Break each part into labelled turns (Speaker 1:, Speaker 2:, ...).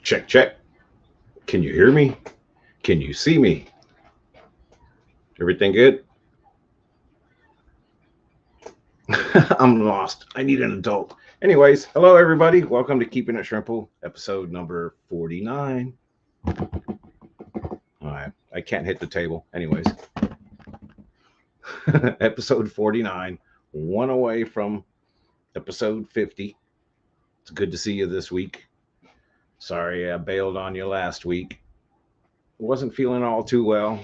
Speaker 1: Check, check. Can you hear me? Can you see me? Everything good? I'm lost. I need an adult. Anyways, hello everybody. Welcome to Keeping It Shrimple, episode number 49. All right, I can't hit the table. Anyways, episode 49, one away from episode 50. It's good to see you this week. Sorry I bailed on you last week. Wasn't feeling all too well,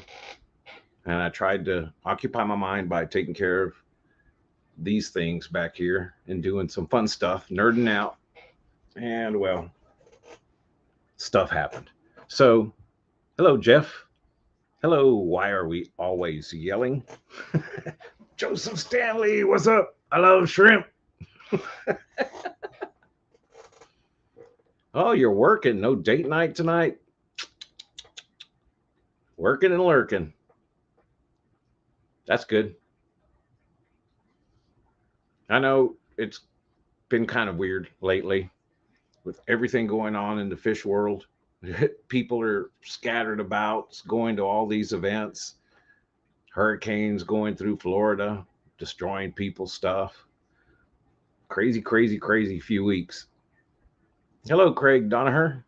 Speaker 1: and I tried to occupy my mind by taking care of these things back here and doing some fun stuff, nerding out. And well, stuff happened. So, hello, Jeff. Hello, why are we always yelling? Joseph Stanley, what's up? I love shrimp. Oh, you're working. No date night tonight? Working and lurking. That's good. I know it's been kind of weird lately with everything going on in the fish world. People are scattered about, going to all these events, hurricanes going through Florida, destroying people's stuff. Crazy, crazy, crazy few weeks. Hello, Craig Donaher.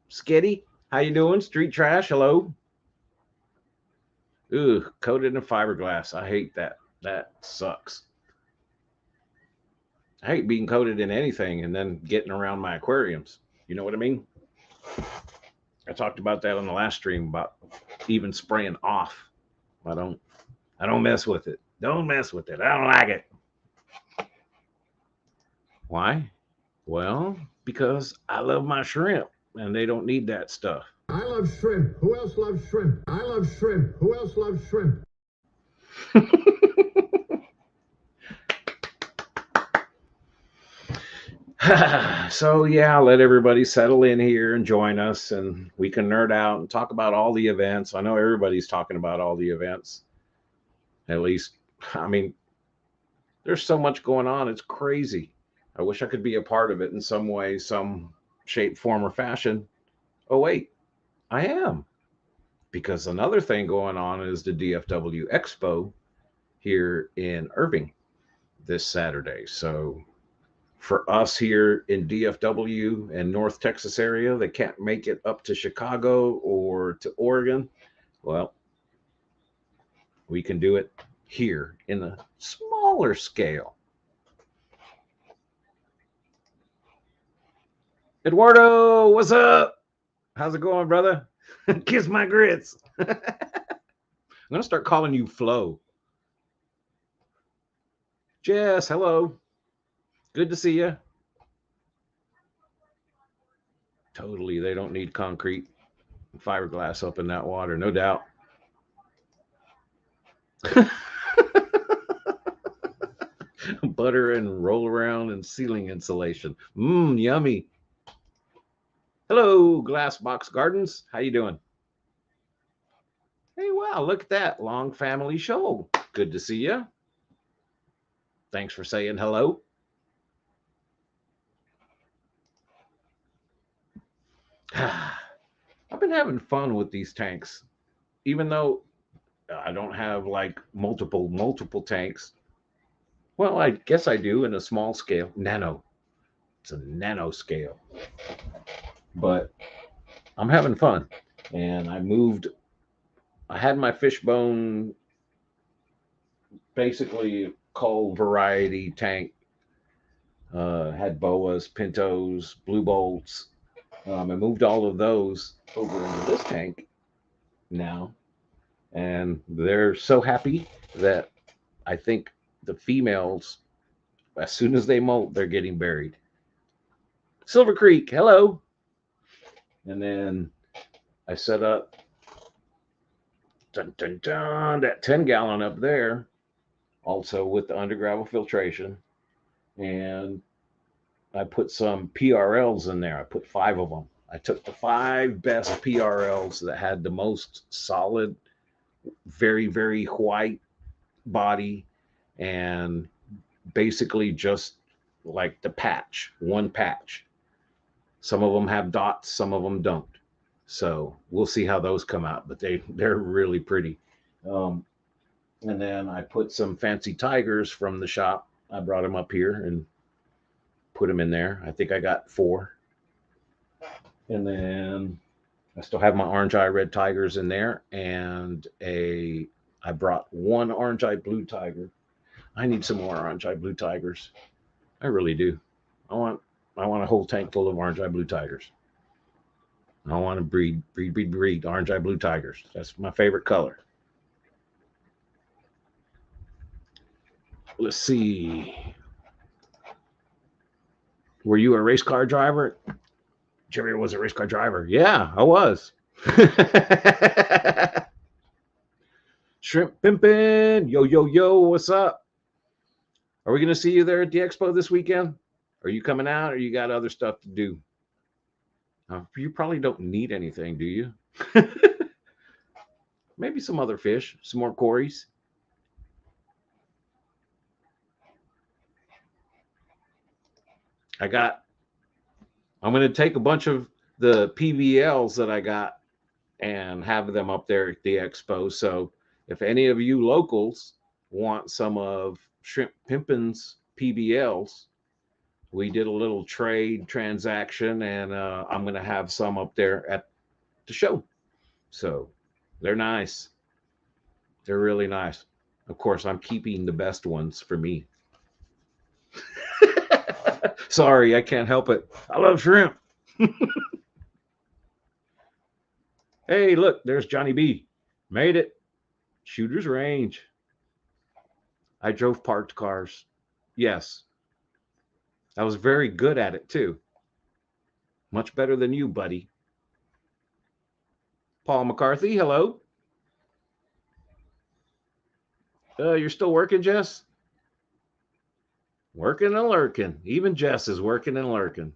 Speaker 1: Skitty, how you doing? Street Trash, hello. Ooh, coated in fiberglass. I hate that. That sucks. I hate being coated in anything and then getting around my aquariums. You know what I mean? I talked about that on the last stream about even spraying off. I don't I don't mess with it. Don't mess with it. I don't like it. Why? Well, because I love my shrimp and they don't need that stuff.
Speaker 2: I love shrimp. Who else loves shrimp? I love shrimp. Who else loves shrimp?
Speaker 1: So yeah, let everybody settle in here and join us and we can nerd out and talk about all the events. I know everybody's talking about all the events. At least, I mean, there's so much going on. It's crazy. I wish I could be a part of it in some way, some shape, form, or fashion. Oh, wait, I am. Because another thing going on is the DFW Expo here in Irving this Saturday. So for us here in DFW and North Texas area that can't make it up to Chicago or to Oregon, well, we can do it here in a smaller scale. Eduardo, what's up? How's it going, brother? Kiss my grits. I'm going to start calling you Flo. Jess, hello. Good to see you. Totally. They don't need concrete and fiberglass up in that water, no doubt. Butter and roll around and ceiling insulation. Mmm, yummy. Hello, Glass Box Gardens. How you doing? Hey, wow, look at that. Long family show. Good to see you. Thanks for saying hello. I've been having fun with these tanks, even though I don't have like multiple tanks. Well, I guess I do in a small scale. Nano. It's a nano scale. But I'm having fun. And I had my fishbone basically coal variety tank. Had boas, pintos, blue bolts. I moved all of those over into this tank now. And they're so happy that I think the females, as soon as they molt, they're getting buried. Silver Creek, hello. And then I set up that 10-gallon up there, also with the undergravel filtration. And I put some PRLs in there. I put 5 of them. I took the 5 best PRLs that had the most solid, very, very white body, and basically just like the patch, one patch. Some of them have dots, some of them don't. So we'll see how those come out, but they're really pretty. Um, and then I put some fancy tigers from the shop. I brought them up here and put them in there. I think I got 4. And then I still have my orange eye red tigers in there, and I brought 1 orange eye blue tiger. I need some more orange eye blue tigers. I really do. I want I want a whole tank full of orange eye blue tigers. I want to breed orange eye blue tigers. That's my favorite color. Let's see. Were you a race car driver? Jerry was a race car driver. Yeah, I was. Shrimp pimpin'. Yo, yo, yo, what's up? Are we going to see you there at the expo this weekend? Are you coming out or you got other stuff to do? You probably don't need anything, do you? Maybe some other fish, some more Corys. I'm going to take a bunch of the PVLs that I got and have them up there at the expo. So if any of you locals want some of Shrimp Pimpin's PBLs, we did a little trade transaction, and I'm going to have some up there at the show. So they're nice. They're really nice. Of course, I'm keeping the best ones for me. Sorry, I can't help it. I love shrimp. Hey, look, there's Johnny B. Made it. Shooter's range. I drove parked cars. Yes. I was very good at it, too. Much better than you, buddy. Paul McCarthy, hello. You're still working, Jess? Working and lurking. Even Jess is working and lurking.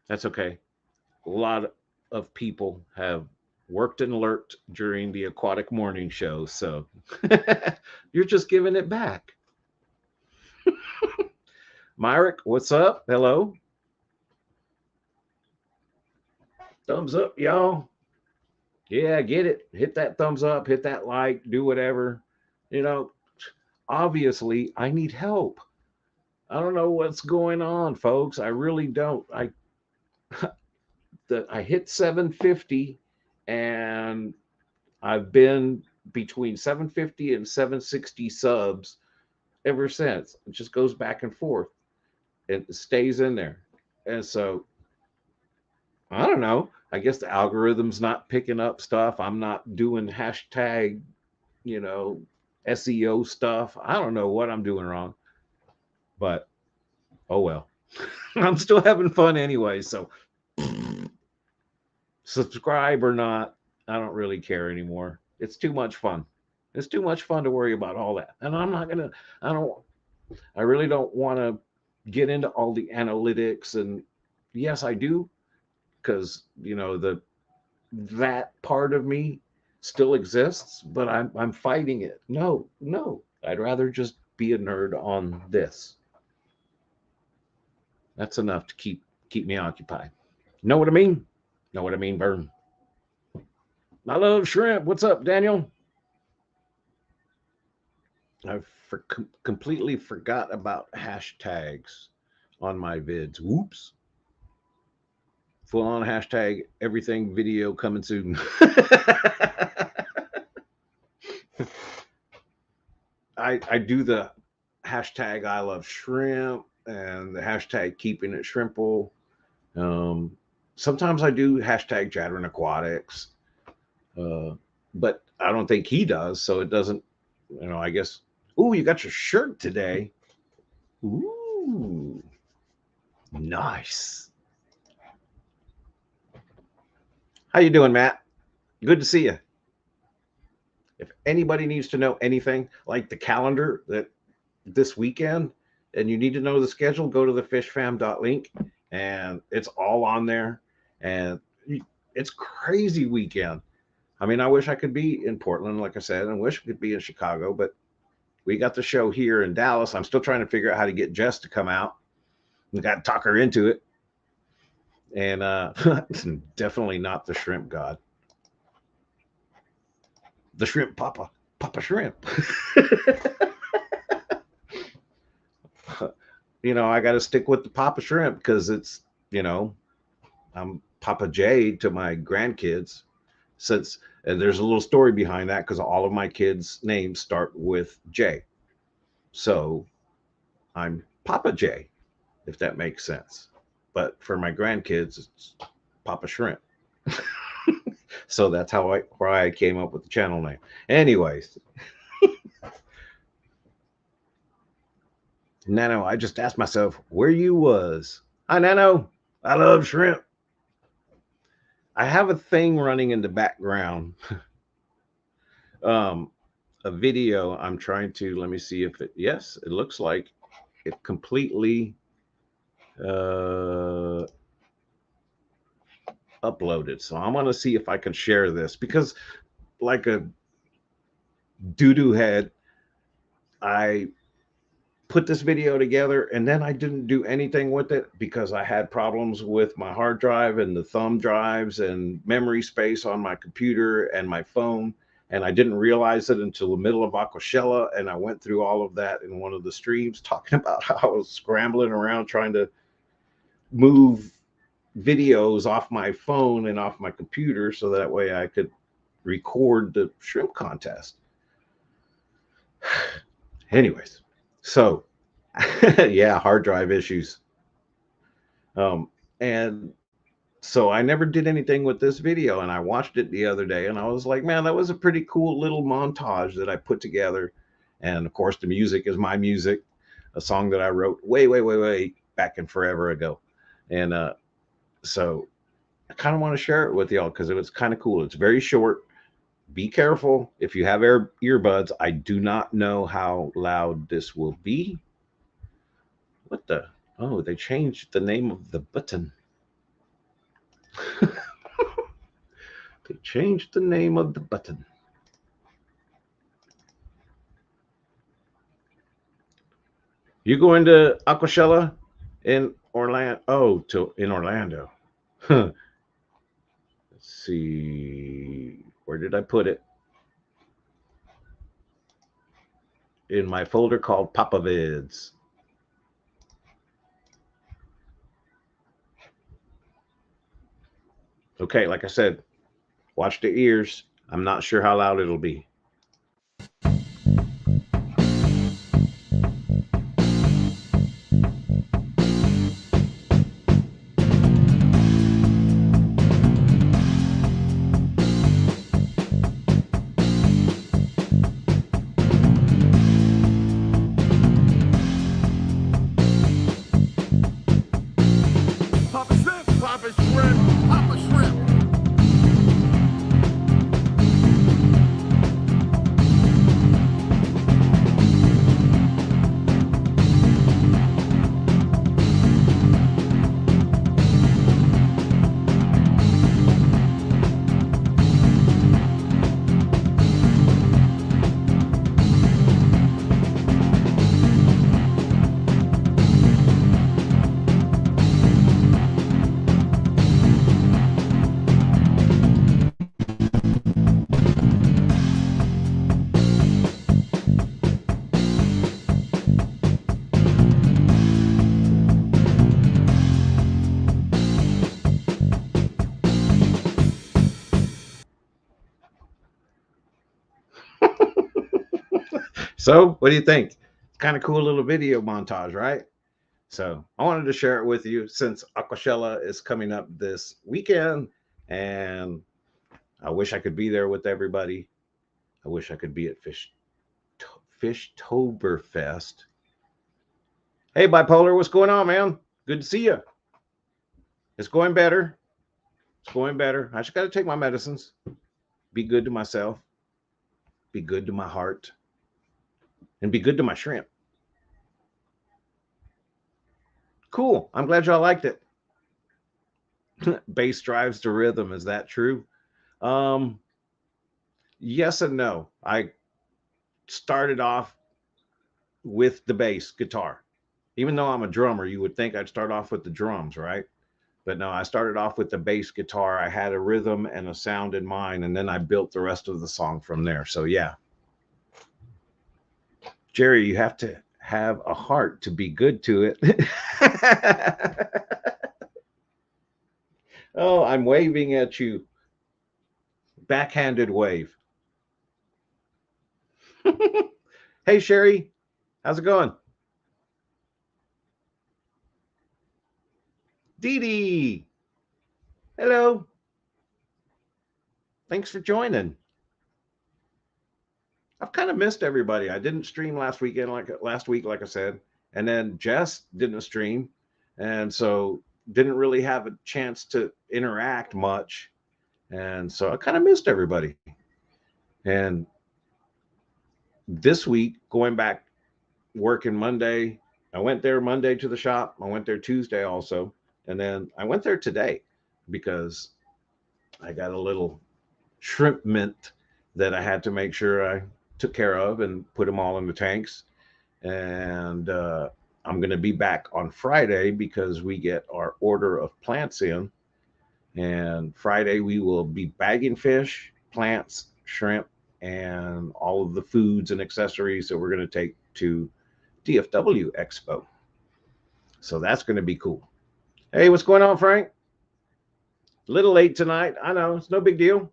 Speaker 1: That's okay. A lot of people have worked and lurked during the aquatic morning show, so you're just giving it back. Myrick, what's up? Hello. Thumbs up, y'all. Yeah, get it. Hit that thumbs up, hit that like, do whatever. You know, obviously, I need help. I don't know what's going on, folks. I really don't. I hit 750 and I've been between 750 and 760 subs ever since. It just goes back and forth. It stays in there. And so I don't know. I guess the algorithm's not picking up stuff. I'm not doing hashtag, you know, SEO stuff. I don't know what I'm doing wrong. But oh well. I'm still having fun anyway. So subscribe or not, I don't really care anymore. It's too much fun. It's too much fun to worry about all that. And I'm not going to, I really don't want to get into all the analytics. And yes, I do, because, you know, that part of me still exists, but I'm fighting it. No, I'd rather just be a nerd on this. That's enough to keep me occupied. Know what I mean? Know what I mean, Burn? I love shrimp. What's up, Daniel? I completely forgot about hashtags on my vids. Whoops. Full on hashtag everything video coming soon. I do the hashtag I love shrimp and the hashtag keeping it shrimple. Sometimes I do hashtag Jadron Aquatics, but I don't think he does, so it doesn't. You know, I guess. Ooh, you got your shirt today. Ooh, nice. How you doing, Matt? Good to see you. If anybody needs to know anything like the calendar that this weekend, and you need to know the schedule, go to the fishfam.link, and it's all on there. And it's crazy weekend. I mean, I wish I could be in Portland, like I said, and I wish I could be in Chicago, but we got the show here in Dallas. I'm still trying to figure out how to get Jess to come out. We got to talk her into it. And definitely not the shrimp god, the shrimp papa, Papa Shrimp. I got to stick with the Papa Shrimp because it's, you know, I'm Papa J to my grandkids. Since and there's a little story behind that because all of my kids' names start with J. So I'm Papa J, if that makes sense. But for my grandkids, it's Papa Shrimp. So that's why I came up with the channel name. Anyways, Nano, I just asked myself where you was. Hi, Nano. I love shrimp. I have a thing running in the background. um, a video I'm trying to, let me see if it, yes, it looks like it completely uh, uploaded. So I'm going to see if I can share this because, like a doo doo head, I put this video together and then I didn't do anything with it because I had problems with my hard drive and the thumb drives and memory space on my computer and my phone. And I didn't realize it until the middle of Aquashella. And I went through all of that in one of the streams talking about how I was scrambling around trying to move videos off my phone and off my computer so that way I could record the shrimp contest. Anyways, so yeah, hard drive issues. And so I never did anything with this video, and I watched it the other day, and I was like, man, that was a pretty cool little montage that I put together. And of course, the music is my music, a song that I wrote way back in forever ago. And so I kind of want to share it with y'all because it was kind of cool. It's very short. Be careful if you have earbuds. I do not know how loud this will be. What the? Oh, they changed the name of the button. They changed the name of the button. You going to Aquashella in Orlando? Oh, to in Orlando. Huh. Let's see. Where did I put it? In my folder called Papa Vids. Okay, like I said, watch the ears. I'm not sure how loud it'll be.
Speaker 2: Papa Shrimp, Papa Shrimp, Papa Shrimp.
Speaker 1: So, what do you think? It's kind of cool little video montage, right? So, I wanted to share it with you since Aquashella is coming up this weekend, and I wish I could be there with everybody. I wish I could be at Fishtoberfest. Hey, Bipolar, what's going on, man? Good to see you. It's going better. It's going better. I just got to take my medicines. Be good to myself. Be good to my heart. And be good to my shrimp. Cool. I'm glad y'all liked it. Bass drives the rhythm. Is that true? Um, yes and no. I started off with the bass guitar. Even though I'm a drummer, you would think I'd start off with the drums, right? But no, I started off with the bass guitar. I had a rhythm and a sound in mind, and then I built the rest of the song from there. So yeah, Jerry, you have to have a heart to be good to it. Oh, I'm waving at you. Backhanded wave. Hey, Sherry, how's it going? Dee Dee, hello. Thanks for joining. I've kind of missed everybody. I didn't stream last weekend, like last week, like I said, and then Jess didn't stream, and so didn't really have a chance to interact much, and so I kind of missed everybody. And this week, going back working Monday, I went there Monday to the shop. I went there Tuesday also, and then I went there today because I got a little shrimp mint that I had to make sure I took care of and put them all in the tanks. And I'm going to be back on Friday because we get our order of plants in. And Friday we will be bagging fish, plants, shrimp, and all of the foods and accessories that we're going to take to DFW Expo. So that's going to be cool. Hey, what's going on, Frank? A little late tonight. I know. It's no big deal.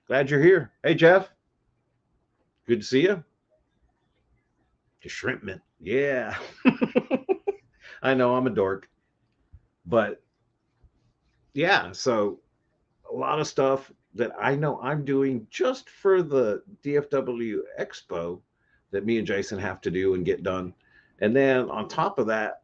Speaker 1: Glad you're here. Hey, Jeff. Good to see you. The shrimp mint. Yeah. I know I'm a dork. But yeah, so a lot of stuff that I know I'm doing just for the DFW Expo that me and Jason have to do and get done. And then on top of that,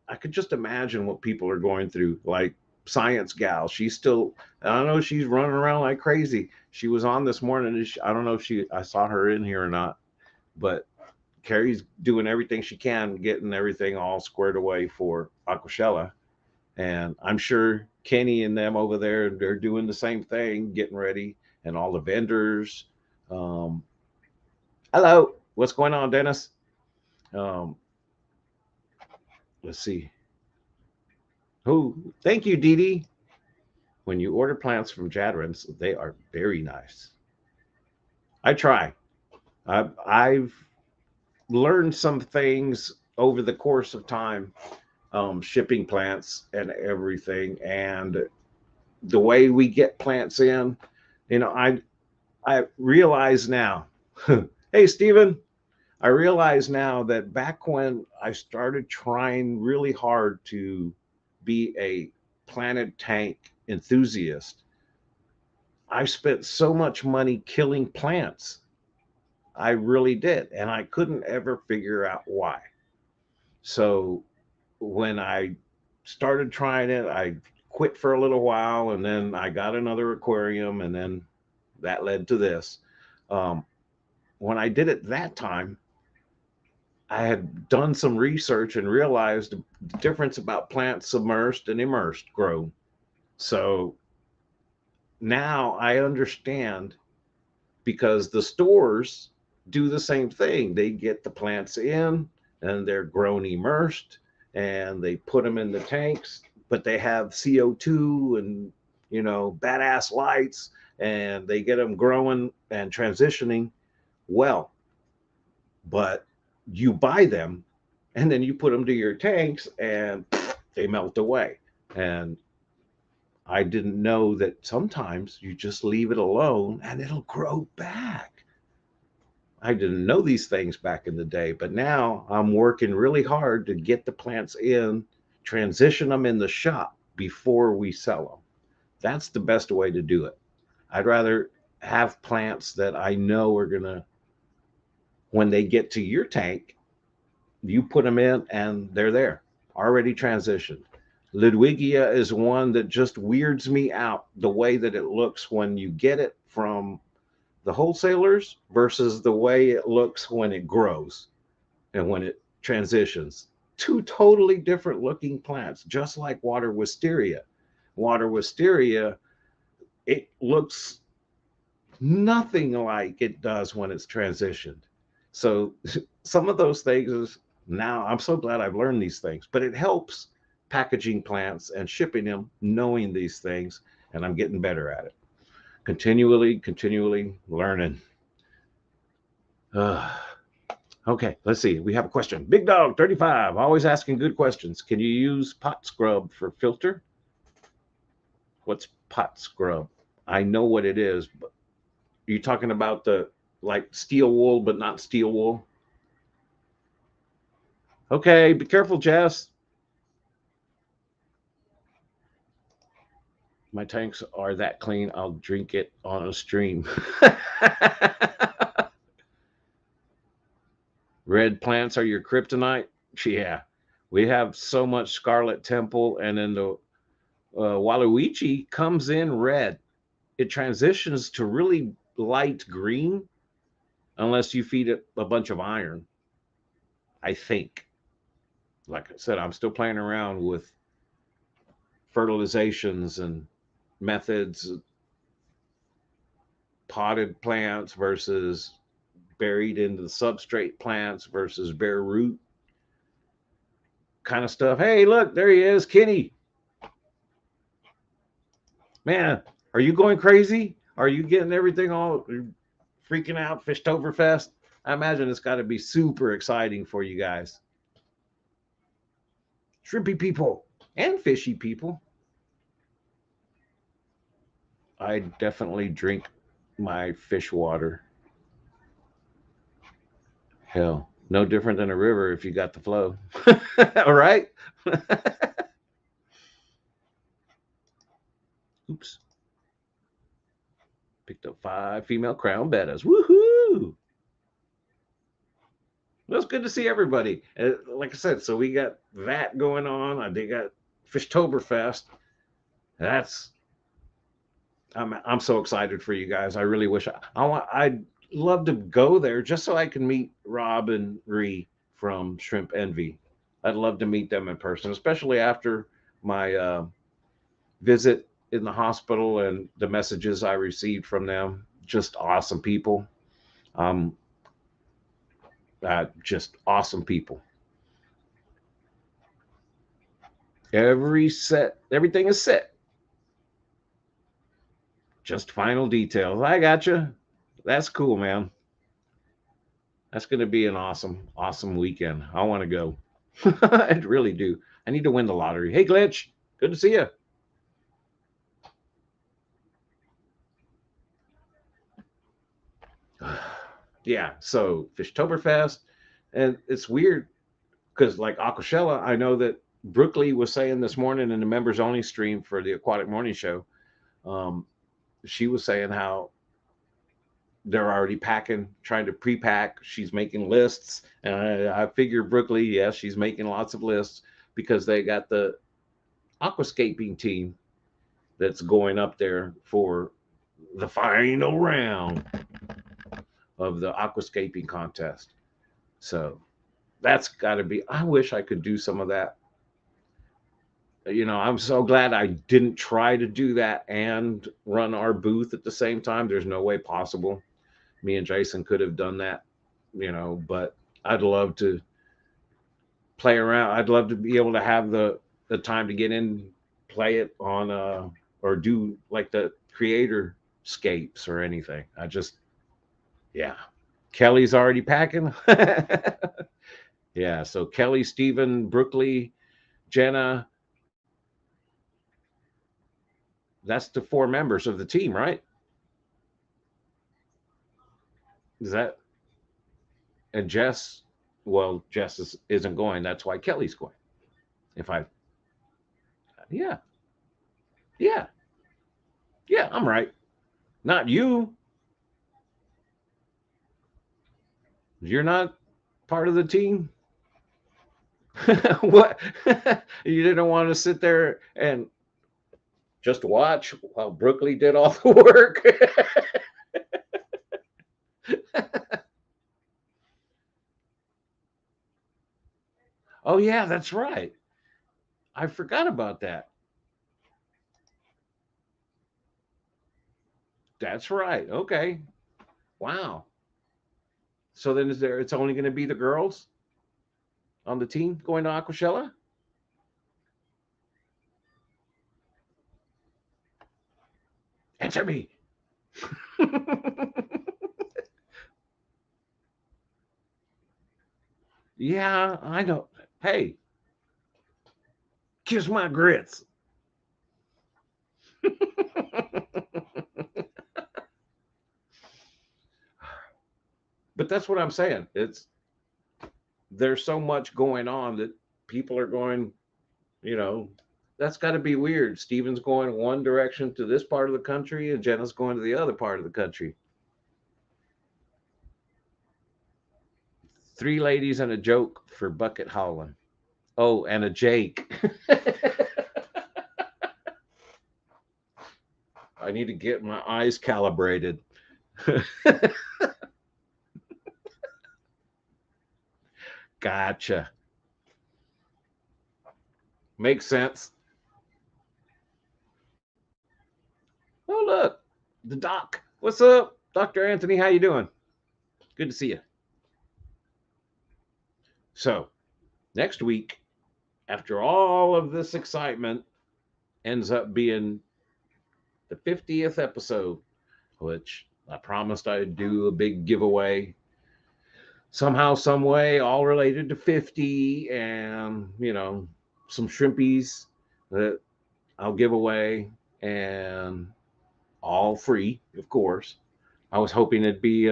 Speaker 1: I could just imagine what people are going through. Like Science Gal, she's still, I don't know, she's running around like crazy. She was on this morning. I don't know if I saw her in here or not, but Carrie's doing everything she can, getting everything all squared away for Aquashella. And I'm sure Kenny and them over there, they're doing the same thing, getting ready, and all the vendors. Um, Hello, what's going on, Dennis? Um, let's see. Who? Thank you, Dee Dee. When you order plants from Jadrins, they are very nice. I try. I've learned some things over the course of time, shipping plants and everything, and the way we get plants in. You know, I realize now. Hey, Stephen, I realize now that back when I started trying really hard to be a planted tank enthusiast, I spent so much money killing plants. I really did. And I couldn't ever figure out why. So when I started trying it, I quit for a little while and then I got another aquarium and then that led to this. Um, when I did it that time, I had done some research and realized the difference about plants submersed and immersed grow. So now I understand because the stores do the same thing. They get the plants in and they're grown immersed and they put them in the tanks, but they have CO2 and, badass lights and they get them growing and transitioning well. But you buy them and then you put them to your tanks and they melt away. And I didn't know that sometimes you just leave it alone and it'll grow back. I didn't know these things back in the day, but now I'm working really hard to get the plants in, transition them in the shop before we sell them. That's the best way to do it. I'd rather have plants that I know are going to, when they get to your tank, you put them in and they're there, already transitioned. Ludwigia is one that just weirds me out the way that it looks when you get it from the wholesalers versus the way it looks when it grows and when it transitions. Two totally different looking plants, just like water wisteria. Water wisteria, it looks nothing like it does when it's transitioned. So some of those things is Now I'm so glad I've learned these things, but it helps packaging plants and shipping them, knowing these things, and I'm getting better at it. Continually learning. Uh, okay, let's see. We have a question. Big Dog 35, always asking good questions. Can you use pot scrub for filter? What's pot scrub? I know what it is, but are you talking about the like steel wool, but not steel wool? Okay, be careful, Jess. My tanks are that clean, I'll drink it on a stream. Red plants are your kryptonite? Yeah. We have so much Scarlet Temple, and then the Waluigi comes in red. It transitions to really light green unless you feed it a bunch of iron, I think. Like I said, I'm still playing around with fertilizations and methods, potted plants versus buried into the substrate plants versus bare root kind of stuff. Hey, look, there he is, Kenny. Man, are you going crazy? Are you getting everything all freaking out? Fishtoberfest? I imagine it's got to be super exciting for you guys. Shrimpy people and fishy people. I definitely drink my fish water. Hell, no different than a river if you got the flow. All right. Oops. Picked up 5 female crown bettas. Woohoo! Well, it's good to see everybody. Like I said, so we got that going on. I did got Fishtoberfest. That's I'm so excited for you guys. I really wish I'd love to go there just so I can meet Rob and Ree from Shrimp Envy. I'd love to meet them in person, especially after my visit in the hospital and the messages I received from them. Just awesome people. Um, just awesome people. Everything is set. Just final details. I got you. That's cool, man. That's going to be an awesome weekend. I want to go. I really do. I need to win the lottery. Hey, Glitch. Good to see you. Yeah. So Fishtoberfest, and it's weird because like Aquashella, I know that Brookley was saying this morning in the members only stream for the Aquatic Morning Show. Um, she was saying how they're already packing, trying to pre-pack. She's making lists, and I figure Brooklyn, yes, she's making lots of lists because they got the aquascaping team that's going up there for the final round of the aquascaping contest. So that's got to be. I wish I could do some of that. I'm so glad I didn't try to do that and run our booth at the same time. There's no way possible. Me and Jason could have done that, but I'd love to play around. I'd love to be able to have the time to get in, play it on or do like the creator scapes or anything. Yeah. Kelly's already packing. Yeah, so Kelly, Stephen, Brookley, Jenna, that's the 4 members of the team, right? Is that and Jess? Well, Jess isn't going. That's why Kelly's going. If I, yeah, yeah, yeah, I'm right. Not you. You're not part of the team. What? You didn't want to sit there and just watch while Brooklyn did all the work. Oh yeah, that's right. I forgot about that. That's right. Okay. Wow. So then it's only going to be the girls? on the team going to Aquashella? Answer me. Yeah, I know. Hey, kiss my grits. But that's what I'm saying. There's so much going on that people are going, you know, that's got to be weird. Steven's going one direction to this part of the country and Jenna's going to the other part of the country. Three ladies and a joke for bucket hauling. Oh, and a Jake. I need to get my eyes calibrated. Gotcha. Makes sense. Oh, look, the doc. What's up, Dr. Anthony? How you doing? Good to see you. So, next week, after all of this excitement, ends up being the 50th episode, which I promised I'd do a big giveaway somehow, some way, all related to 50 and, some shrimpies that I'll give away and all free, of course. I was hoping it'd be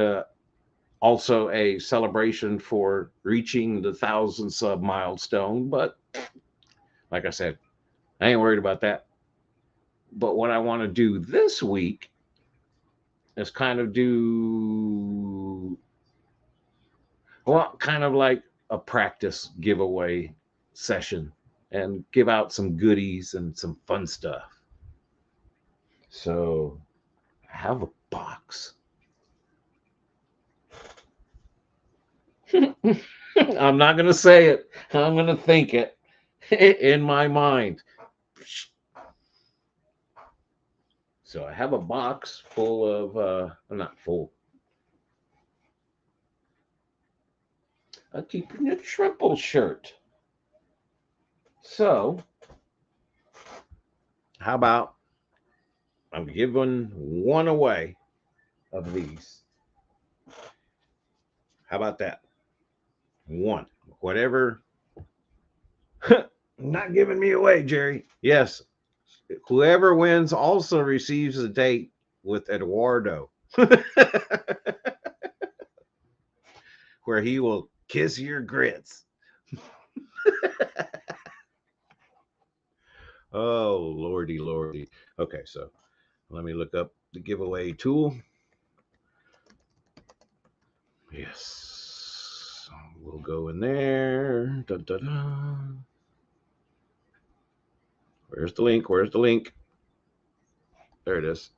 Speaker 1: also a celebration for reaching the 1,000 sub milestone, but like I said, I ain't worried about that. But what I want to do this week is kind of do, well, kind of like a practice giveaway session and give out some goodies and some fun stuff. So I have a box. I'm not going to say it. I'm going to think it in my mind. So I have a box full of, not full. A keeping It Shrimple shirt. So, how about I'm giving one away of these? How about that? One. Whatever. Not giving me away, Jerry. Yes. Whoever wins also receives a date with Eduardo, where he will kiss your grits. Oh, lordy, lordy. Okay, so let me look up the giveaway tool. Yes. We'll go in there. Dun, dun, dun. Where's the link? Where's the link? There it is.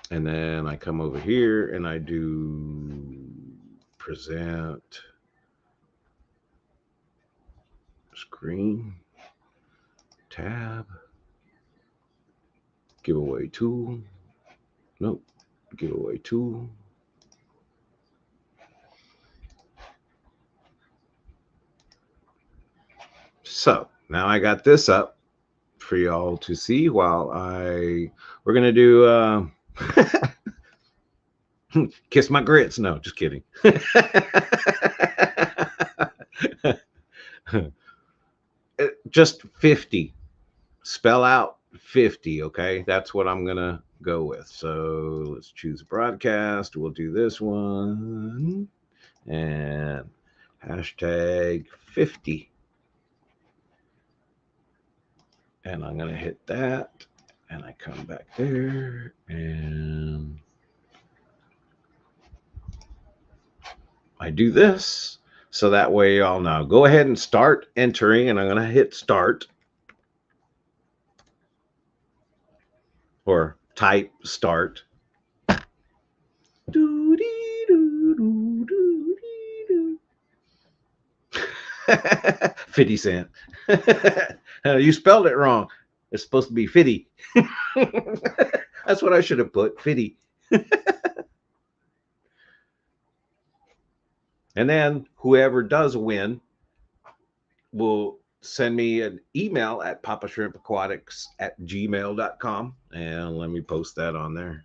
Speaker 1: And then I come over here and I do present screen, tab, giveaway tool. Nope, giveaway tool. So now I got this up for y'all to see while we're gonna do kiss my grits. No, just kidding. Just 50. Spell out 50, okay? That's what I'm gonna go with. So let's choose broadcast. We'll do this one and hashtag 50. And I'm gonna hit that and I come back there and I do this so that way y'all know. Go ahead and start entering, and I'm going to hit start or type start. 50 cent. You spelled it wrong. It's supposed to be 50. That's what I should have put, 50. And then whoever does win will send me an email at papashrimpaquatics@gmail.com. And let me post that on there.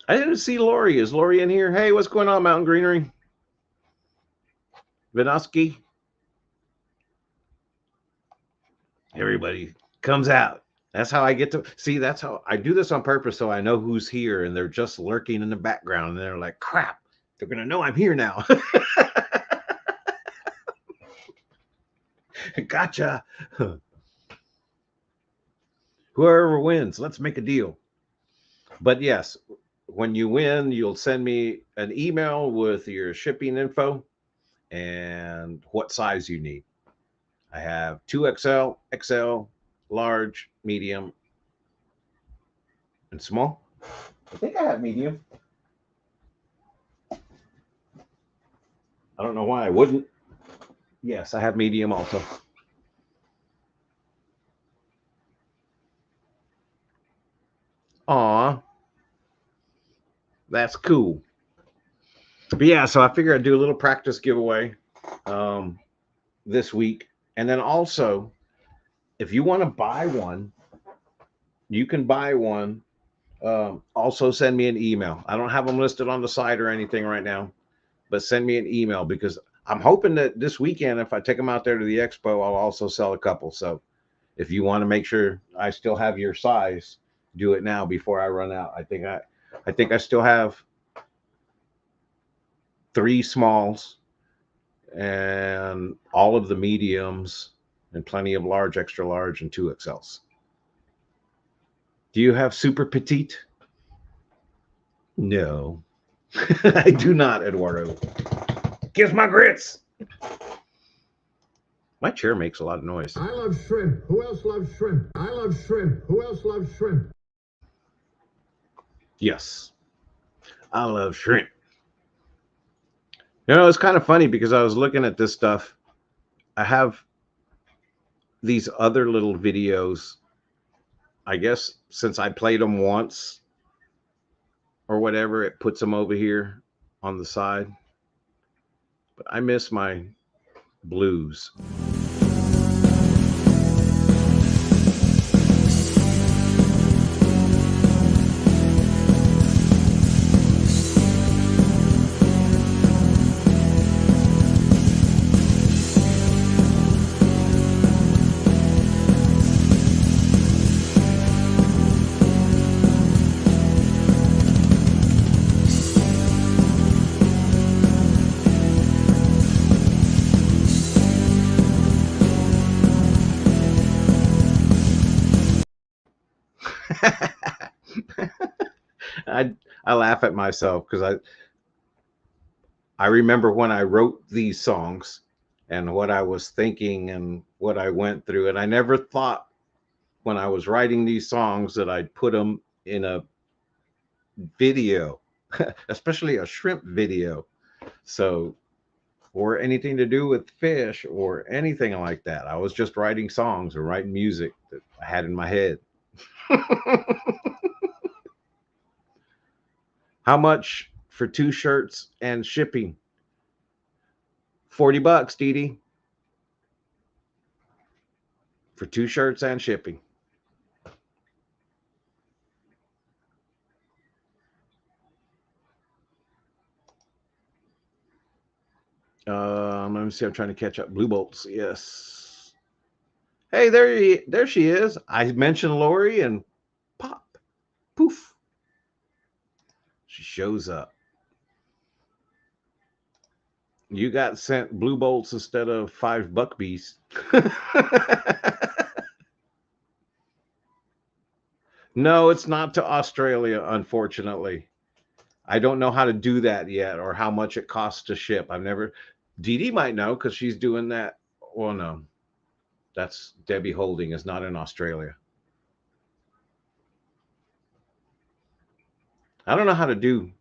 Speaker 1: I didn't see Lori. Is Lori in here? Hey, what's going on, Mountain Greenery? Vinoski? Everybody comes out. That's how I get to see. That's how I do this on purpose, so I know who's here, and they're just lurking in the background, and they're like, "Crap, they're gonna know I'm here now." Gotcha. Whoever wins, let's make a deal. But yes, when you win, you'll send me an email with your shipping info and what size you need. I have 2XL, XL, large, medium, and small. I think I have medium. I don't know why I wouldn't. Yes, I have medium also. Aw, that's cool. But yeah, so I figure I'd do a little practice giveaway um, this week. And then also, if you want to buy one, you can buy one. Also, send me an email. I don't have them listed on the site or anything right now, but send me an email because I'm hoping that this weekend, if I take them out there to the expo, I'll also sell a couple. So if you want to make sure I still have your size, do it now before I run out. I think I still have 3 smalls and all of the mediums and plenty of large, extra large, and 2XLs. Do you have super petite? No, I do not, Eduardo. Kiss my grits. My chair makes a lot of noise.
Speaker 2: I love shrimp. Who else loves shrimp? I love shrimp. Who else loves shrimp?
Speaker 1: Yes, I love shrimp. You know, it's kind of funny because I was looking at this stuff. I have these other little videos. I guess since I played them once or whatever, it puts them over here on the side. But I miss my blues. I I laugh at myself because I remember when I wrote these songs and what I was thinking and what I went through, and I never thought when I was writing these songs that I'd put them in a video, especially a shrimp video. So or anything to do with fish or anything like that. I was just writing songs or writing music that I had in my head. How much for 2 shirts and shipping? $40, Dee Dee, for 2 shirts and shipping. Let me see. I'm trying to catch up. Blue bolts. Yes. Hey, there she is. I mentioned Lori, and pop, poof, she shows up. You got sent blue bolts instead of 5 buckbees. No, it's not to Australia, unfortunately. I don't know how to do that yet or how much it costs to ship. I've never. Dee Dee might know because she's doing that. Well, no, that's Debbie Holding is not in Australia. I don't know how to do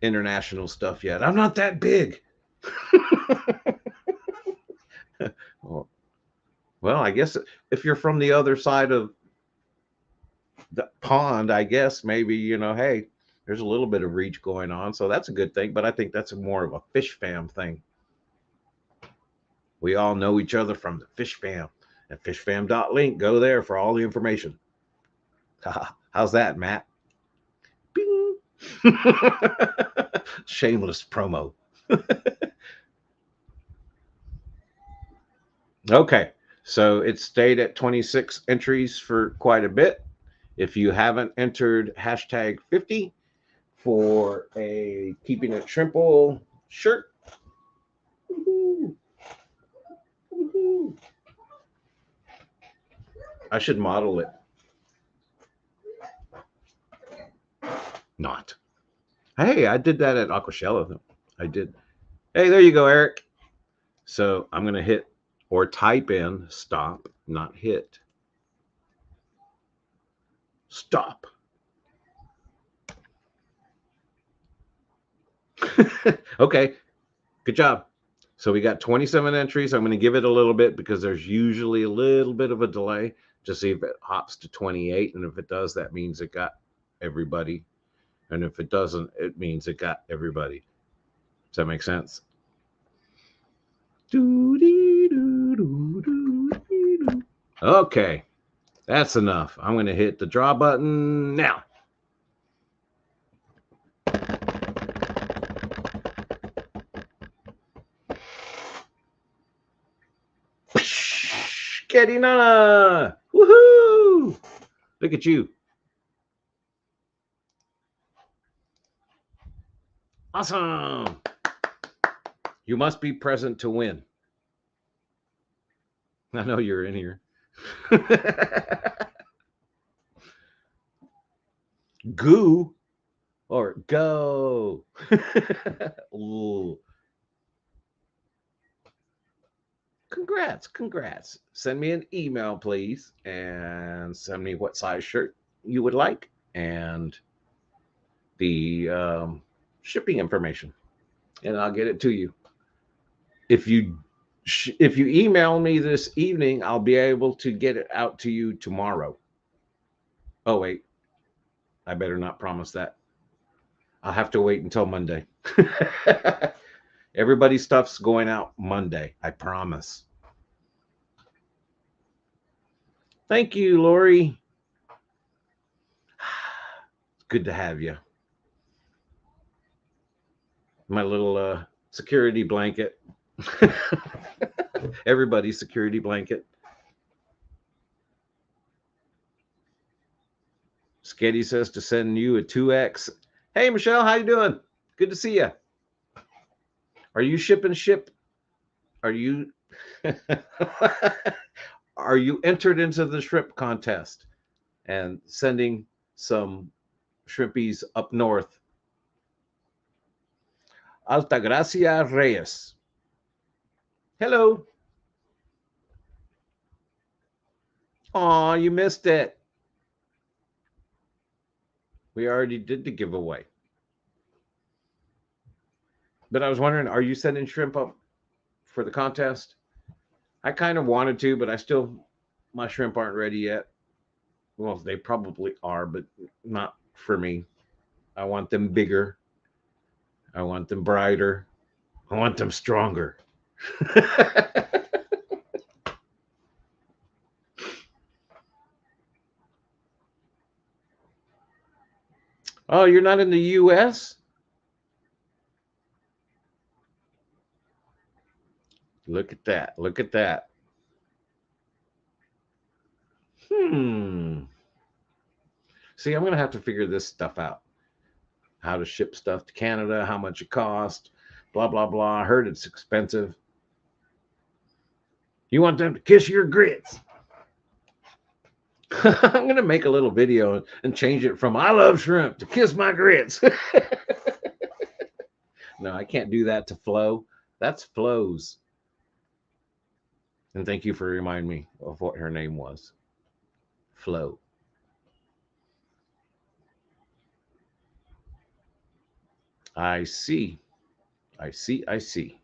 Speaker 1: international stuff yet. I'm not that big. Oh, Well, I guess if you're from the other side of the pond, I guess maybe, hey, there's a little bit of reach going on. So that's a good thing. But I think that's more of a fish fam thing. We all know each other from the fish fam. At fishfam.link. Go there for all the information. How's that, Matt? Bing. Shameless promo. Okay. So it stayed at 26 entries for quite a bit. If you haven't entered hashtag 50 for a Keeping It Shrimple shirt, woo-hoo, woo-hoo. I should model it. Not. Hey, I did that at Aquashella. I did. Hey, there you go, Eric. So I'm going to hit or type in stop, not hit. Stop. Okay, good job. So we got 27 entries. I'm going to give it a little bit because there's usually a little bit of a delay to see if it hops to 28. And if it does, that means it got everybody. And if it doesn't, it means it got everybody. Does that make sense? Okay, that's enough. I'm going to hit the draw button now. Kedinana! Woohoo! Look at you. Awesome. You must be present to win. I know you're in here. Goo or go. Ooh. Congrats. Send me an email, please, and send me what size shirt you would like and the shipping information, and I'll get it to you. If you email me this evening, I'll be able to get it out to you tomorrow. Oh wait, I better not promise that. I'll have to wait until Monday. Everybody's stuff's going out Monday, I promise. Thank you, Lori. It's good to have you. My little security blanket. Everybody's security blanket. Sketty says to send you a 2X. Hey, Michelle, how you doing? Good to see you. Are you shipping ship? Are you are you entered into the shrimp contest and sending some shrimpies up north? Altagracia Reyes. Hello. Aw, you missed it. We already did the giveaway. But I was wondering, are you sending shrimp up for the contest? I kind of wanted to, but my shrimp aren't ready yet. Well, they probably are, but not for me. I want them bigger. I want them brighter. I want them stronger. Oh, you're not in the US? Look at that. Look at that. Hmm. See, I'm going to have to figure this stuff out. How to ship stuff to Canada, how much it costs, blah, blah, blah. I heard it's expensive. You want them to kiss your grits. I'm going to make a little video and change it from I love shrimp to kiss my grits. No, I can't do that to Flo. That's Flo's. And thank you for reminding me of what her name was. Flo. I see. I see. I see.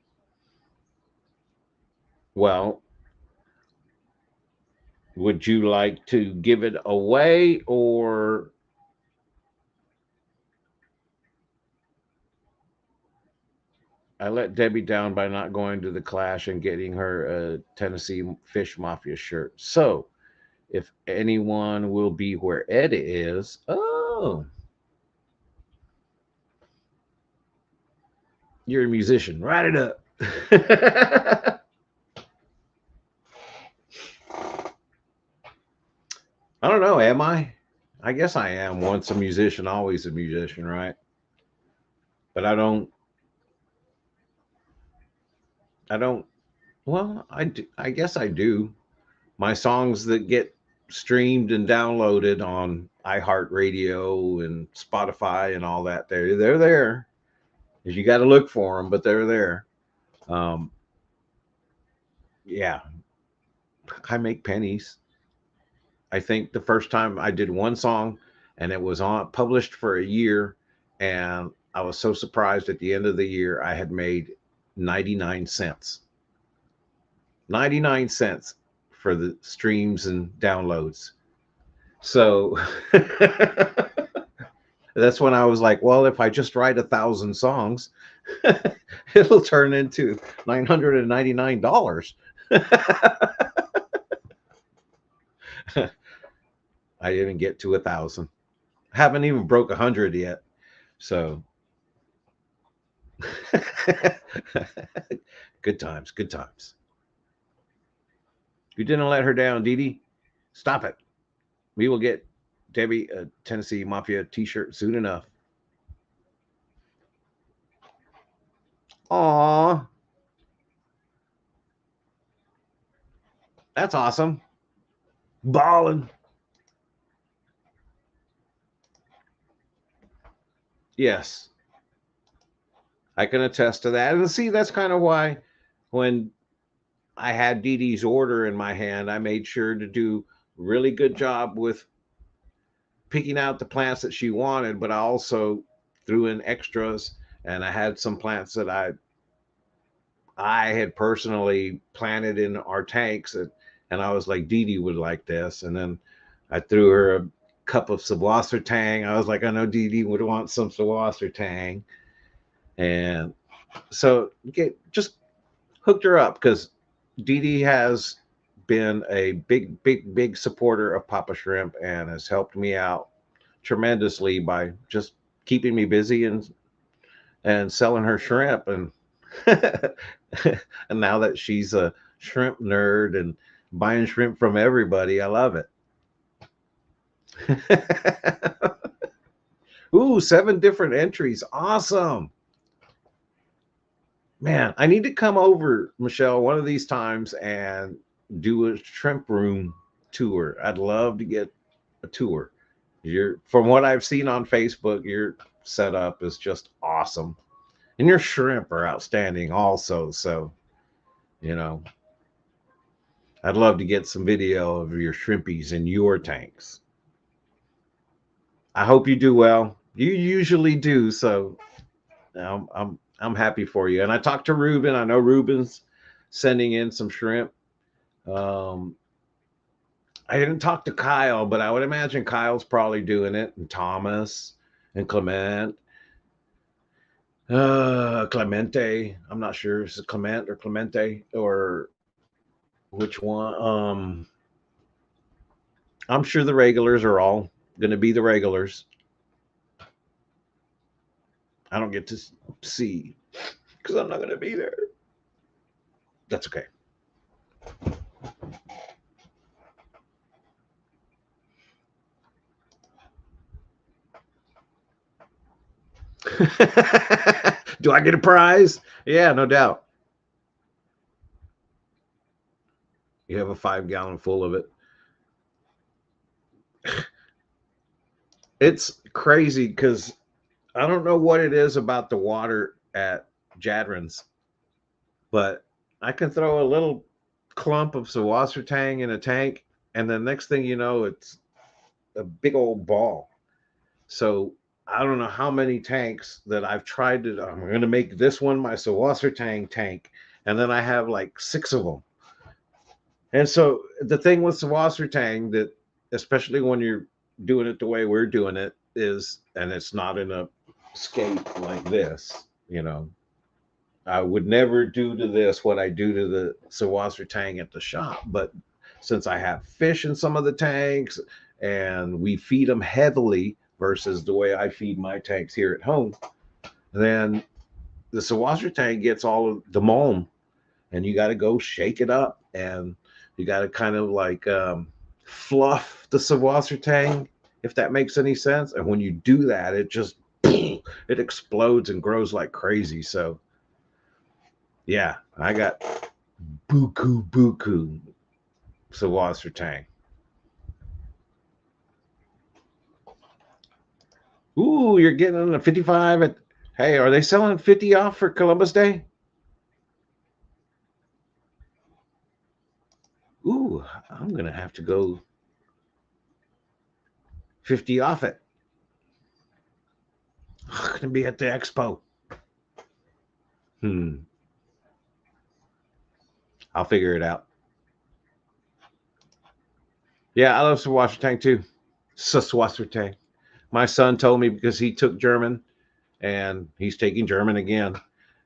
Speaker 1: Well, Would you like to give it away, or I let Debbie down by not going to the Clash and getting her a Tennessee Fish Mafia shirt? So, if anyone will be where Ed is, oh, you're a musician. Write it up. I don't know. Am I? I guess I am. Once a musician, always a musician, right? But I don't. I don't. Well, I do, I guess I do. My songs that get streamed and downloaded on iHeartRadio and Spotify and all that, they're there. You got to look for them, but they're there. Um, yeah, I make pennies. I think the first time I did one song and it was on published for a year, and I was so surprised at the end of the year I had made 99 cents. 99 cents for the streams and downloads. So that's when I was like, well, if I just write 1,000 songs, it'll turn into $999. I didn't get to 1,000. Haven't even broke 100 yet. So good times, good times. You didn't let her down, Dee Dee. Stop it. We will get Debbie a Tennessee Mafia t-shirt soon enough. Aw, that's awesome. Ballin'. Yes, I can attest to that. And see, that's kind of why when I had Dee Dee's order in my hand, I made sure to do really good job with picking out the plants that she wanted, but I also threw in extras, and I had some plants that I had personally planted in our tanks, and I was like, Dee Dee would like this. And then I threw her a cup of Sawasser Tang. I was like, I know Dee Dee would want some Sawasser Tang. And so just hooked her up because Dee Dee has been a big supporter of Papa Shrimp and has helped me out tremendously by just keeping me busy and selling her shrimp. And and now that she's a shrimp nerd and buying shrimp from everybody, I love it. Ooh, 7 different entries. Awesome. Man, I need to come over, Michelle, one of these times and do a shrimp room tour. I'd love to get a tour. You're from what I've seen on Facebook, your setup is just awesome. And your shrimp are outstanding also. So, you know, I'd love to get some video of your shrimpies in your tanks. I hope you do well. You usually do, so I'm happy for you. And I talked to Ruben. I know Ruben's sending in some shrimp. Um, I didn't talk to Kyle, but I would imagine Kyle's probably doing it, and Thomas and Clement. Clemente. I'm not sure. Is it Clement or Clemente or which one? I'm sure the regulars are all going to be the regulars. I don't get to see because I'm not going to be there. That's okay. Do I get a prize? Yeah, no doubt. You have a 5 gallon full of it. It's crazy because I don't know what it is about the water at Jadrin's, but I can throw a little clump of Sawasser Tang in a tank, and the next thing you know, it's a big old ball. So I don't know how many tanks that I've tried to. I'm going to make this one my Sawasser Tang tank, and then I have like 6 of them, And so the thing with Sawasser that, especially when you're doing it the way we're doing it, is, and it's not in a skate like this, you know, I would never do to this what I do to the Sawasser tang at the shop. But since I have fish in some of the tanks and we feed them heavily versus the way I feed my tanks here at home, then the Sawasser tank gets all of the moam, and you got to go shake it up, and you got to kind of like fluff the Sawasser tang, if that makes any sense. And when you do that, it just it explodes and grows like crazy. So yeah, I got buku Sawasser tang. Ooh, you're getting a 55 at. Hey, are they selling 50 off for Columbus Day? Ooh, I'm gonna have to go 50 off it. I'm gonna be at the expo. Hmm. I'll figure it out. Yeah, I love Sawasser Tang too. Sawasser Tang. My son told me because he took German and he's taking German again.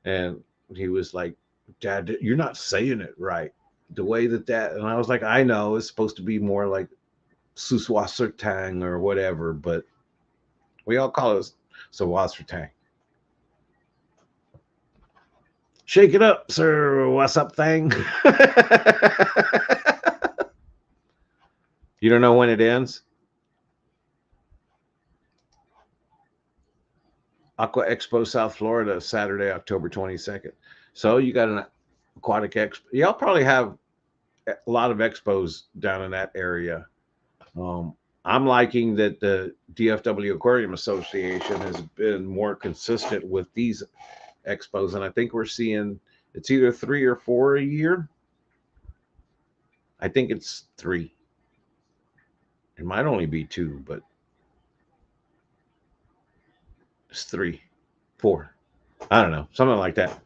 Speaker 1: And he was like, Dad, you're not saying it right. The way that, and I was like, I know it's supposed to be more like Sawasser Tang or whatever, but we all call it Sawasser Tang. Shake it up, sir. What's up, thing? You don't know when it ends? Aqua Expo South Florida, Saturday, October 22nd. So you got an aquatic expo. Y'all probably have a lot of expos down in that area. Um, I'm liking that the DFW Aquarium Association has been more consistent with these expos, and I think we're seeing it's either 3 or 4 a year. I think it's 3. It might only be 2, but it's 3, 4. I don't know, something like that.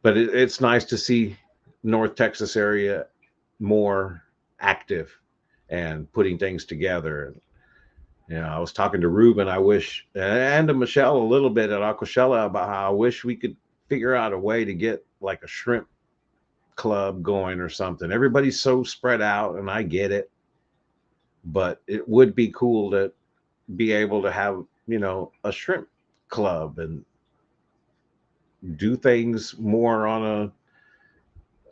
Speaker 1: But it's nice to see North Texas area more active and putting things together. You know, I was talking to Ruben, I wish, and to Michelle a little bit at Aquashella about how I wish we could figure out a way to get like a shrimp club going or something. Everybody's so spread out, and I get it, but it would be cool to be able to have, you know, a shrimp club and do things more on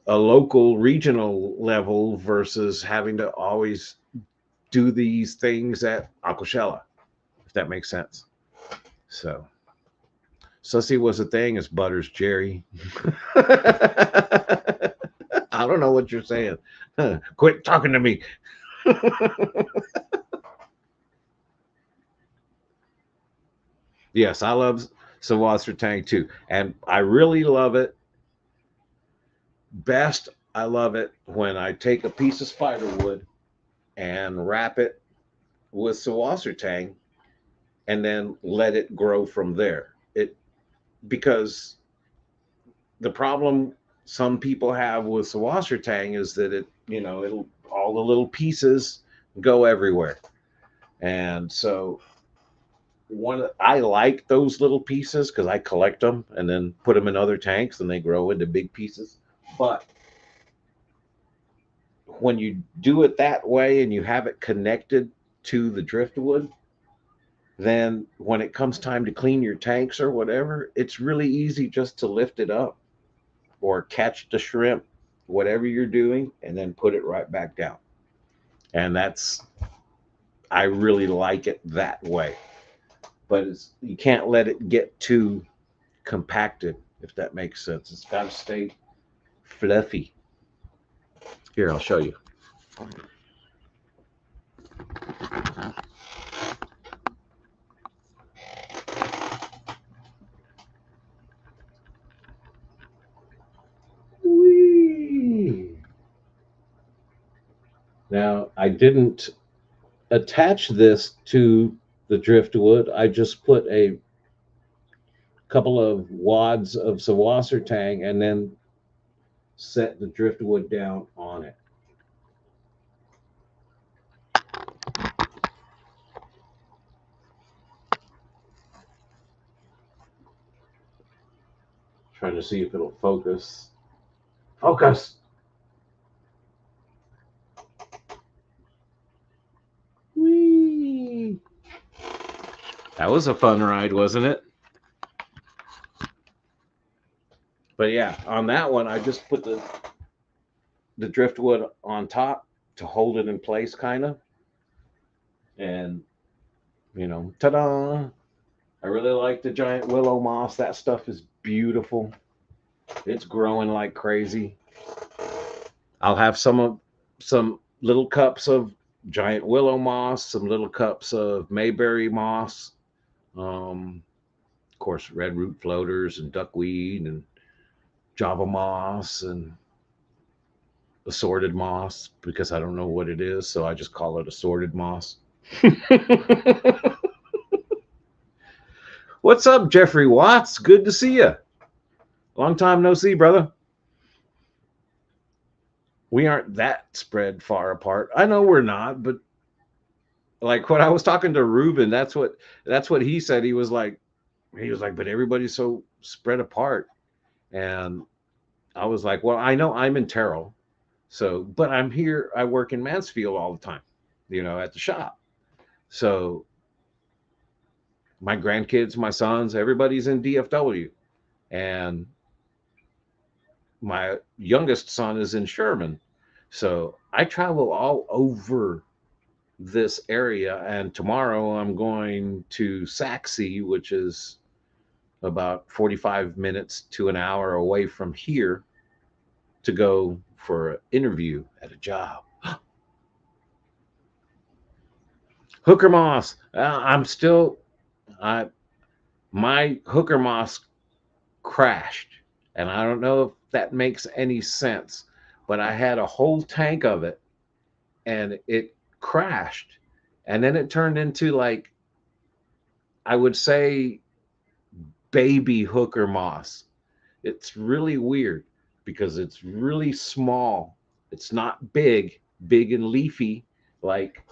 Speaker 1: a local regional level versus having to always do these things at Aquashella, if that makes sense. So Sussy was a thing as Butters Jerry. I don't know what you're saying. Quit talking to me. Yes, I love Sawasser Tang too. And I really love it. Best, I love it when I take a piece of spider wood and wrap it with Sawasser Tang and then let it grow from there. It because the problem some people have with Sawasser Tang is that it, you know, it'll all the little pieces go everywhere. And so one I like those little pieces because I collect them and then put them in other tanks and they grow into big pieces. But when you do it that way and you have it connected to the driftwood, then when it comes time to clean your tanks or whatever, it's really easy just to lift it up or catch the shrimp, whatever you're doing, and then put it right back down. And I really like it that way. But you can't let it get too compacted, if that makes sense. It's got to stay fluffy. Here, I'll show you. Whee! Now, I didn't attach this to the driftwood. I just put a couple of wads of Sawasser tang and then set the driftwood down on it. Trying to see if it'll focus. Focus! Whee! That was a fun ride, wasn't it? But yeah, on that one, I just put the driftwood on top to hold it in place, kind of. And, ta-da! I really like the giant willow moss. That stuff is beautiful. It's growing like crazy. I'll have some little cups of giant willow moss, some little cups of mayberry moss, of course, red root floaters and duckweed and java moss and assorted moss because I don't know what it is, so I just call it assorted moss. What's up, Jeffrey Watts? Good to see you. Long time no see, brother. We aren't that spread far apart. I know we're not, but like when I was talking to Ruben, that's what he said. He was like, but everybody's so spread apart. And I was like, well, I know I'm in Terrell. So, but I'm here, I work in Mansfield all the time, at the shop. So my grandkids, my sons, everybody's in DFW. And my youngest son is in Sherman. So I travel all over this area. And tomorrow I'm going to Saxe, which is about 45 minutes to an hour away from here to go for an interview at a job. Hooker Moss. I my Hooker Moss crashed, and I don't know if that makes any sense, but I had a whole tank of it, and it crashed, and then it turned into like I would say baby Hooker Moss. It's really weird because it's really small. It's not big and leafy like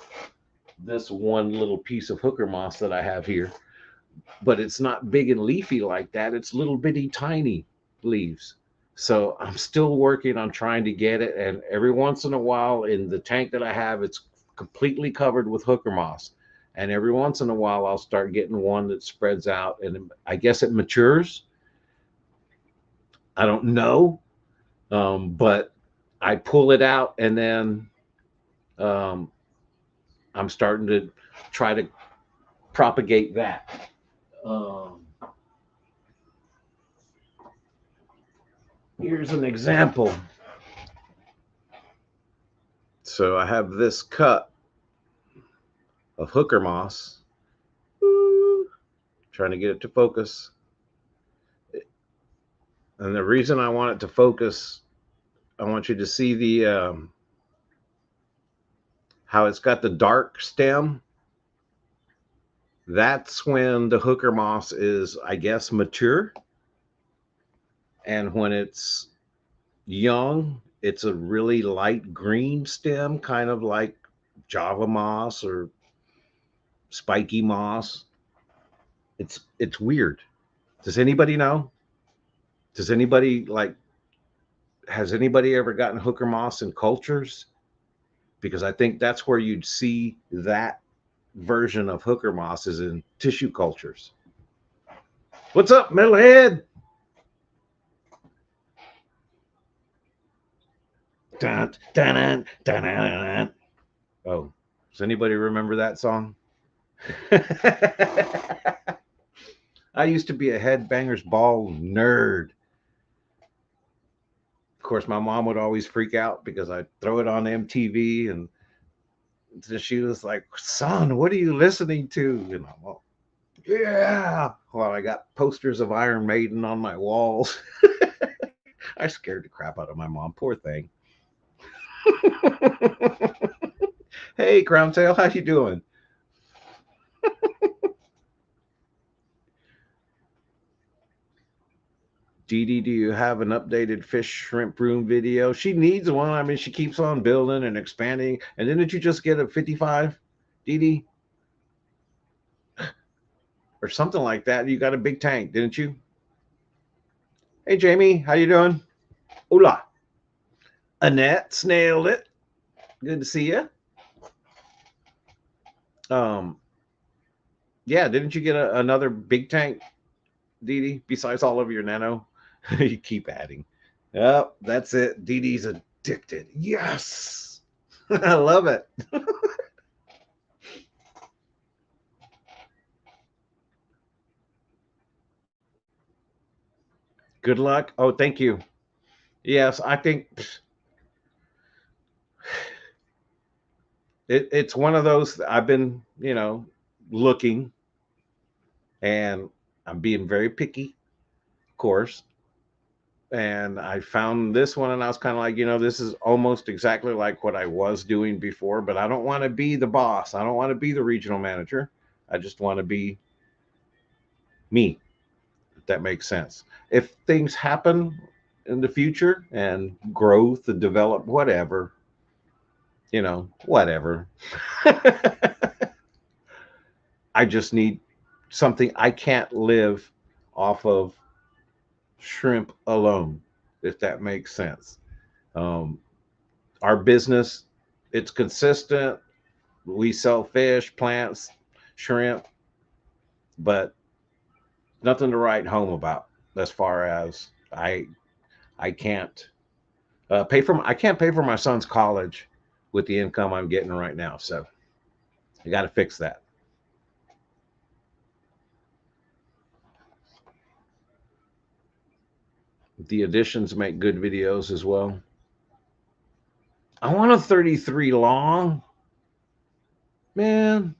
Speaker 1: this one little piece of Hooker Moss that I have here, but it's not big and leafy like that. It's little bitty tiny leaves. So I'm still working on trying to get it. And every once in a while in the tank that I have, it's completely covered with Hooker Moss. And every once in a while, I'll start getting one that spreads out and I guess it matures. I don't know. But I pull it out and then um, I'm starting to try to propagate that. Um, Here's an example. So I have this cut of Hooker Moss. Ooh, trying to get it to focus. And the reason I want it to focus, I want you to see the how it's got the dark stem. That's when the Hooker Moss is, I guess, mature. And when it's young, it's a really light green stem, kind of like Java moss or spiky moss. It's weird. Does anybody know? Does anybody like has anybody ever gotten Hooker Moss in cultures? Because I think that's where you'd see that version of Hooker Moss is in tissue cultures. What's up, metalhead? Dun, dun, dun, dun, dun, dun. Oh, does anybody remember that song? I used to be a headbangers ball nerd. Of course, my mom would always freak out because I'd throw it on MTV, and she was like, "Son, what are you listening to?" Well, yeah. Well, I got posters of Iron Maiden on my walls. I scared the crap out of my mom. Poor thing. Hey, Crown Tail, how you doing? Dee Dee, do you have an updated fish shrimp room video? She needs one. I mean, she keeps on building and expanding. And didn't you just get a 55, Dee Dee? Or something like that? You got a big tank, didn't you? Hey, Jamie, how you doing? Hola. Annette, snailed it. Good to see you. Um, yeah, didn't you get another big tank, Dee Dee, besides all of your nano? You keep adding. Yep, that's it. Dee Dee's addicted. Yes. I love it. Good luck. Oh, thank you. Yes, I think it's one of those. I've been, looking, and I'm being very picky, of course. And I found this one, and I was kind of like, this is almost exactly like what I was doing before, but I don't want to be the boss. I don't want to be the regional manager. I just want to be me, if that makes sense. If things happen in the future and growth and develop, whatever, whatever. I just need something. I can't live off of shrimp alone, if that makes sense. Um, our business, it's consistent. We sell fish, plants, shrimp, but nothing to write home about as far as I can't I can't pay for my son's college with the income I'm getting right now. So I got to fix that. The additions make good videos as well. I want a 33 long, man.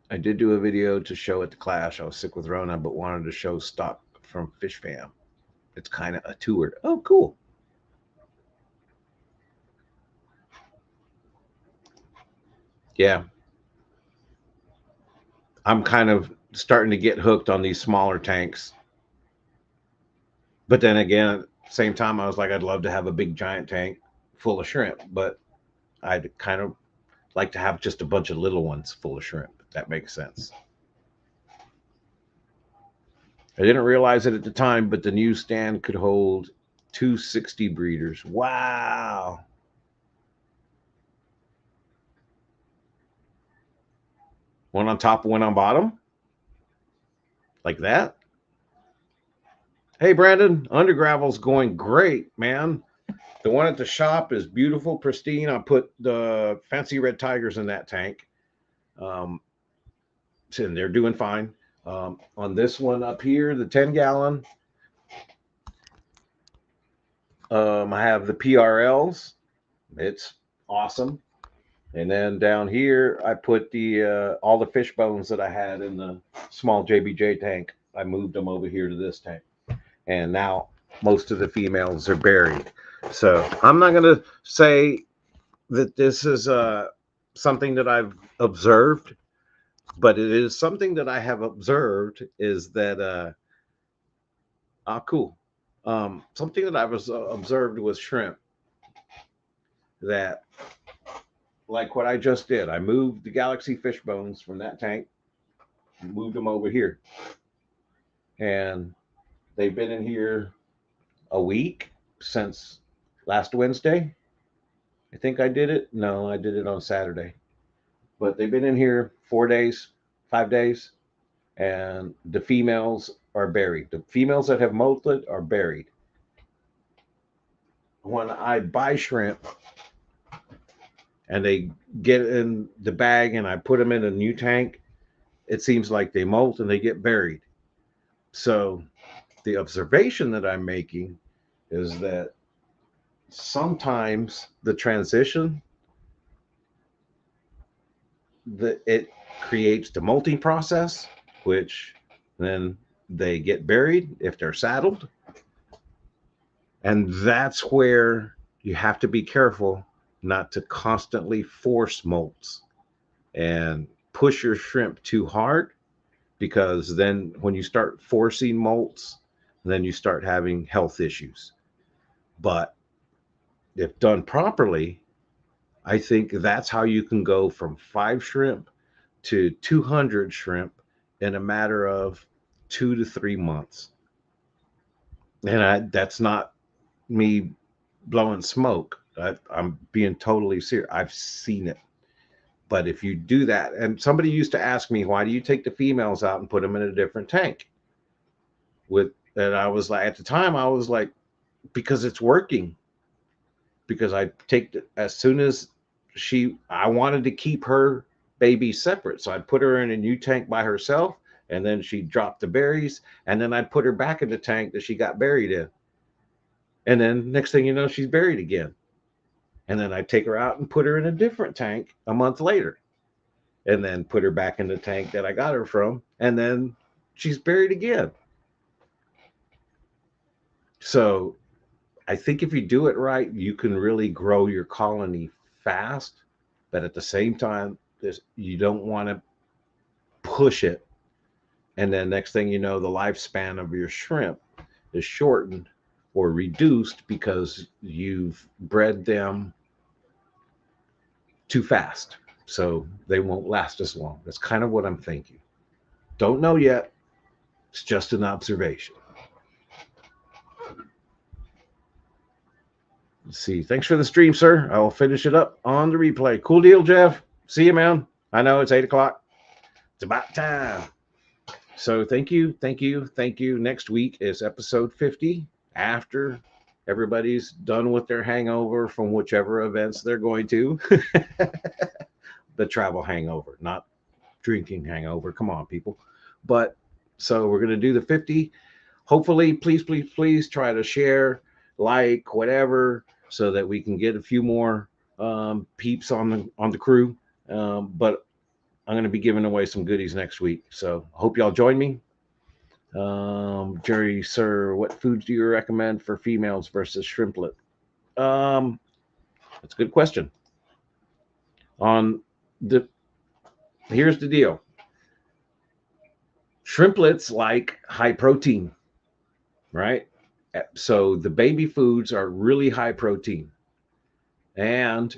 Speaker 1: I did do a video to show at the Clash. I was sick with Rona, but wanted to show stock from Fish Fam. It's kind of a tour. Oh, cool. Yeah. I'm kind of starting to get hooked on these smaller tanks. But then again, at the same time, I was like, I'd love to have a big giant tank full of shrimp, but I'd kind of like to have just a bunch of little ones full of shrimp, if that makes sense. I didn't realize it at the time, but the new stand could hold 260 breeders. Wow. One on top, one on bottom? Like that? Hey, Brandon, Undergravel's going great, man. The one at the shop is beautiful, pristine. I put the fancy red tigers in that tank. Um, and they're doing fine. On this one up here, the 10-gallon, I have the PRLs. It's awesome. And then down here, I put the all the fish bones that I had in the small JBJ tank. I moved them over here to this tank, and now most of the females are buried. So I'm not going to say that this is something that I've observed, but it is something that I have observed is that cool. Something that I was observed was shrimp that like what I just did. I moved the Galaxy fish bones from that tank, moved them over here, and they've been in here a week since last Wednesday. I think I did it. No, I did it on Saturday, but they've been in here 4 days, 5 days, and the females are buried. The females that have molted are buried. When I buy shrimp and they get in the bag and I put them in a new tank, it seems like they molt and they get buried. So the observation that I'm making is that sometimes the transition that it creates the molting process, which then they get buried if they're saddled. And that's where you have to be careful not to constantly force molts and push your shrimp too hard, because then when you start forcing molts, then you start having health issues. But if done properly, I think that's how you can go from 5 shrimp to 200 shrimp in a matter of 2 to 3 months. And that's not me blowing smoke. I'm being totally serious. I've seen it. But if you do that, and somebody used to ask me, why do you take the females out and put them in a different tank? And I was like, at the time, I was like, because it's working. Because I take as soon as I wanted to keep her baby separate, so I'd put her in a new tank by herself, and then she'd drop the berries, and then I'd put her back in the tank that she got buried in, and then next thing you know, she's buried again, and then I'd take her out and put her in a different tank a month later, and then put her back in the tank that I got her from, and then she's buried again. So I think if you do it right, you can really grow your colony fast, but at the same time, you don't want to push it. And then next thing you know, the lifespan of your shrimp is shortened or reduced because you've bred them too fast. So they won't last as long. That's kind of what I'm thinking. Don't know yet. It's just an observation. Let's see. Thanks for the stream, sir. I'll finish it up on the replay. Cool deal, Jeff. See you, man. I know it's 8 o'clock. It's about time. So thank you, thank you, thank you. Next week is episode 50, after everybody's done with their hangover from whichever events they're going to. The travel hangover, not drinking hangover. Come on, people. But so we're going to do the 50. Hopefully, please, please, please try to share, like, whatever, so that we can get a few more peeps on the crew. But I'm going to be giving away some goodies next week. So hope y'all join me. Jerry, sir, what foods do you recommend for females versus shrimplet? That's a good question. Here's the deal. Shrimplets like high protein, right? So the baby foods are really high protein, and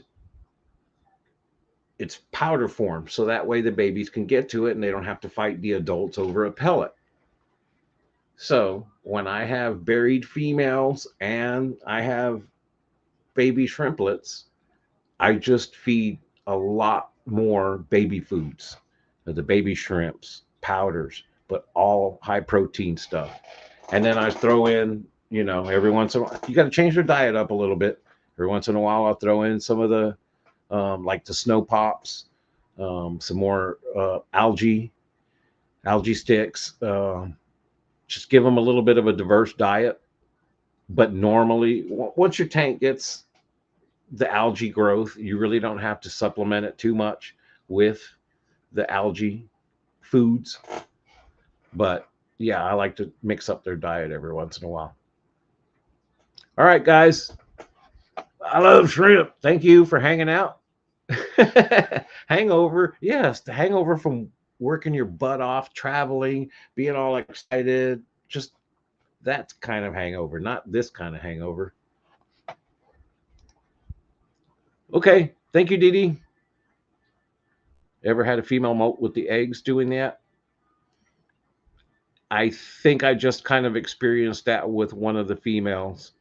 Speaker 1: it's powder form, so that way the babies can get to it and they don't have to fight the adults over a pellet. So when I have buried females and I have baby shrimplets, I just feed a lot more baby foods, the baby shrimps, powders, but all high protein stuff. And then I throw in, every once in a while, you got to change their diet up a little bit. Every once in a while, I'll throw in some of the, like the snow pops, some more algae sticks. Just give them a little bit of a diverse diet. But normally, once your tank gets the algae growth, you really don't have to supplement it too much with the algae foods. But yeah, I like to mix up their diet every once in a while. All right, guys. I love shrimp. Thank you for hanging out. Hangover. Yes, the hangover from working your butt off, traveling, being all excited. Just that kind of hangover, not this kind of hangover. Okay. Thank you, Dee Dee. Ever had a female molt with the eggs doing that? I think I just kind of experienced that with one of the females,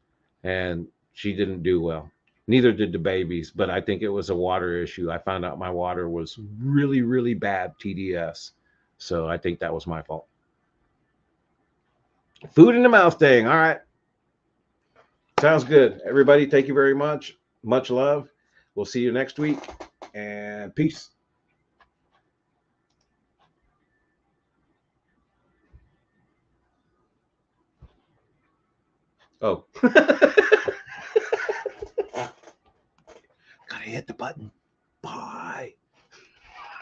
Speaker 1: and she didn't do well. Neither did the babies, but I think it was a water issue. I found out my water was really, really bad TDS. So I think that was my fault. Food in the mouth thing. All right. Sounds good. Everybody, thank you very much. Much love. We'll see you next week, and peace. Oh. Gotta hit the button. Bye.